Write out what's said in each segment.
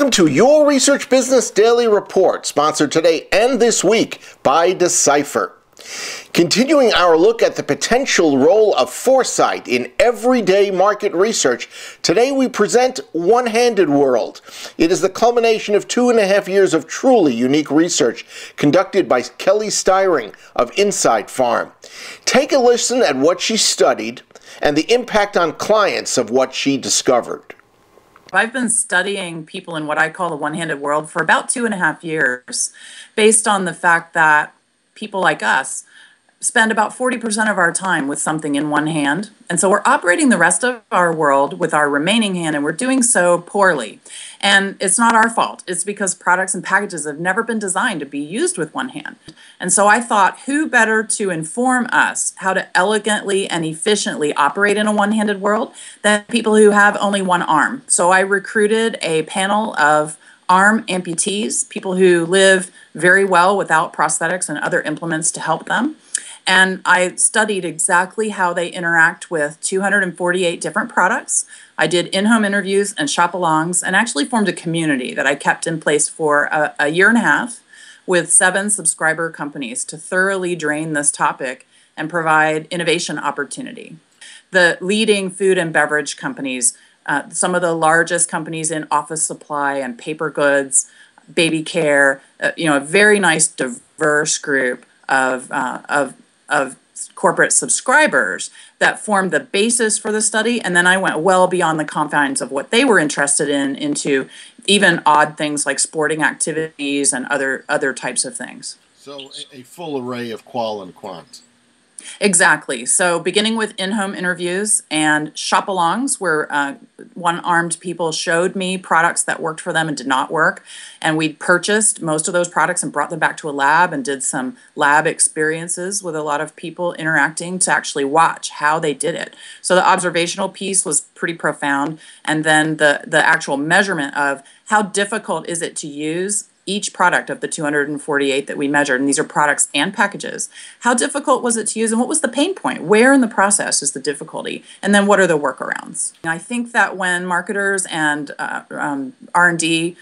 Welcome to Your Research Business Daily Report, sponsored today and this week by Decipher. Continuing our look at the potential role of foresight in everyday market research, today we present Onehanded World. It is the culmination of 2.5 years of truly unique research conducted by Kelly Styring of Inside Farm. Take a listen at what she studied and the impact on clients of what she discovered. I've been studying people in what I call the one-handed world for about 2.5 years, based on the fact that people like us spend about 40% of our time with something in one hand. And so we're operating the rest of our world with our remaining hand, and we're doing so poorly. And it's not our fault. It's because products and packages have never been designed to be used with one hand. And so I thought, who better to inform us how to elegantly and efficiently operate in a one-handed world than people who have only one arm? So I recruited a panel of arm amputees, people who live very well without prosthetics and other implements to help them. And I studied exactly how they interact with 248 different products. I did in-home interviews and shop-alongs, and actually formed a community that I kept in place for a year and a half with 7 subscriber companies to thoroughly drain this topic and provide innovation opportunity. The leading food and beverage companies, some of the largest companies in office supply and paper goods, baby care, a very nice diverse group of corporate subscribers that formed the basis for the study. And then I went well beyond the confines of what they were interested in into even odd things like sporting activities and other types of things. So a full array of qual and quant. Exactly. So beginning with in-home interviews and shop-alongs, where one-armed people showed me products that worked for them and did not work. And we purchased most of those products and brought them back to a lab and did some lab experiences with a lot of people interacting to actually watch how they did it. So the observational piece was pretty profound. And then the actual measurement of how difficult is it to use each product of the 248 that we measured, and these are products and packages. How difficult was it to use, and what was the pain point? Where in the process is the difficulty? And then what are the workarounds? I think that when marketers and R&D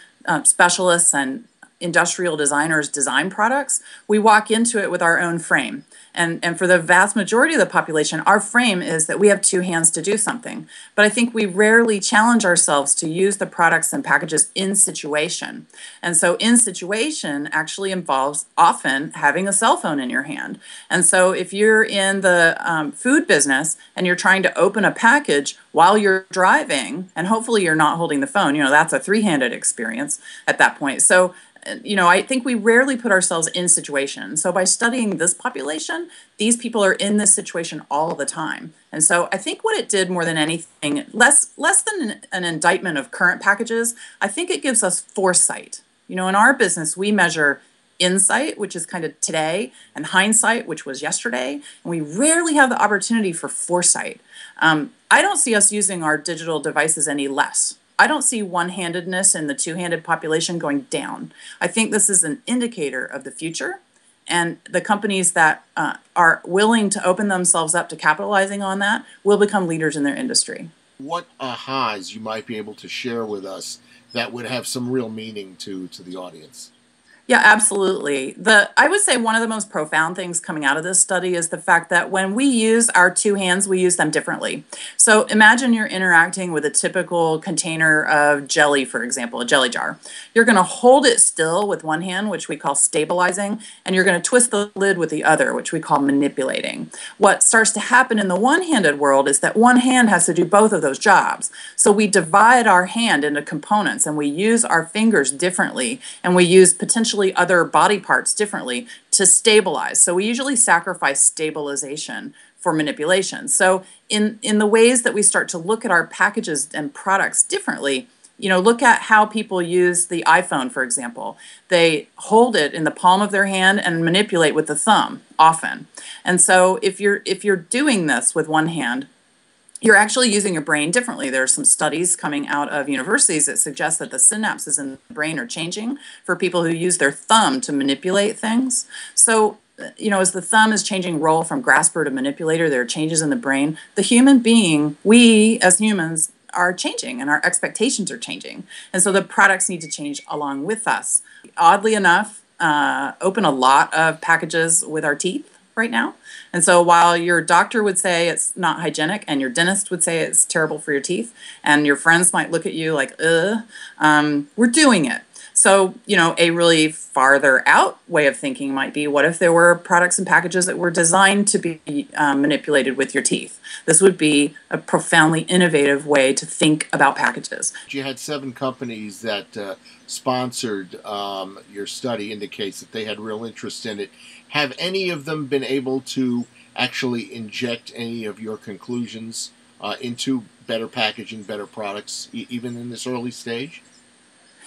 specialists and industrial designers design products, we walk into it with our own frame. And for the vast majority of the population, our frame is that we have 2 hands to do something. But I think we rarely challenge ourselves to use the products and packages in situation. And so in situation actually involves often having a cell phone in your hand. And so if you're in the food business and you're trying to open a package while you're driving, and hopefully you're not holding the phone, that's a 3-handed experience at that point. So I think we rarely put ourselves in situation. So by studying this population, these people are in this situation all the time. And so I think what it did more than anything, less than an indictment of current packages, I think it gives us foresight. In our business, we measure insight, which is kind of today, and hindsight, which was yesterday. And we rarely have the opportunity for foresight. I don't see us using our digital devices any less. I don't see one-handedness in the two-handed population going down. I think this is an indicator of the future, and the companies that are willing to open themselves up to capitalizing on that will become leaders in their industry. What ahas you might be able to share with us that would have some real meaning to the audience? Yeah, absolutely. I would say one of the most profound things coming out of this study is the fact that when we use our 2 hands, we use them differently. So imagine you're interacting with a typical container of jelly, for example, a jelly jar. You're going to hold it still with one hand, which we call stabilizing, and you're going to twist the lid with the other, which we call manipulating. What starts to happen in the one-handed world is that one hand has to do both of those jobs. So we divide our hand into components, and we use our fingers differently, and we use potentially other body parts differently to stabilize. So we usually sacrifice stabilization for manipulation. So in the ways that we start to look at our packages and products differently, look at how people use the iPhone, for example. They hold it in the palm of their hand and manipulate with the thumb often. And so if you're doing this with one hand, you're actually using your brain differently. There are some studies coming out of universities that suggest that the synapses in the brain are changing for people who use their thumb to manipulate things. So, as the thumb is changing role from grasper to manipulator, there are changes in the brain. The human being, we as humans, are changing and our expectations are changing. And so the products need to change along with us. Oddly enough, open a lot of packages with our teeth right now. And so while your doctor would say it's not hygienic and your dentist would say it's terrible for your teeth and your friends might look at you like, we're doing it. So, a really farther out way of thinking might be, what if there were products and packages that were designed to be manipulated with your teeth? This would be a profoundly innovative way to think about packages. You had 7 companies that sponsored your study, indicates that they had real interest in it. Have any of them been able to actually inject any of your conclusions into better packaging, better products, even in this early stage?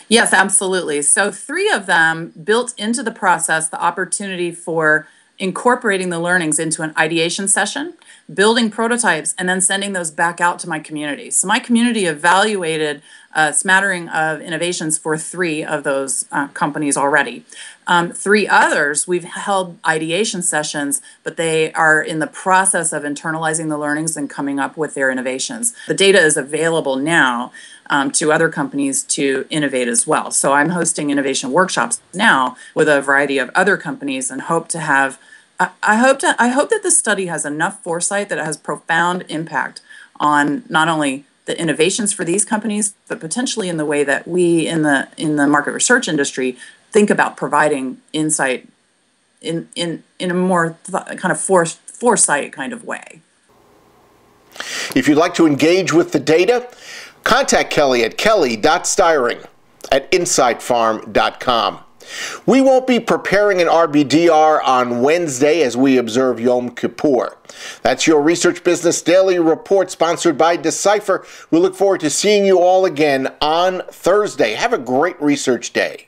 Yes, absolutely. So 3 of them built into the process the opportunity for incorporating the learnings into an ideation session, building prototypes, and then sending those back out to my community. So my community evaluated a smattering of innovations for 3 of those companies already. 3 others, we've held ideation sessions, but they are in the process of internalizing the learnings and coming up with their innovations. The data is available now to other companies to innovate as well. So I'm hosting innovation workshops now with a variety of other companies and hope to have, I hope that this study has enough foresight that it has profound impact on not only the innovations for these companies, but potentially in the way that we in the market research industry think about providing insight in a more kind of foresight kind of way. If you'd like to engage with the data, contact Kelly at kelly.stiring@insightfarm.com. We won't be preparing an RBDR on Wednesday as we observe Yom Kippur. That's your Research Business Daily Report, sponsored by Decipher. We look forward to seeing you all again on Thursday. Have a great research day.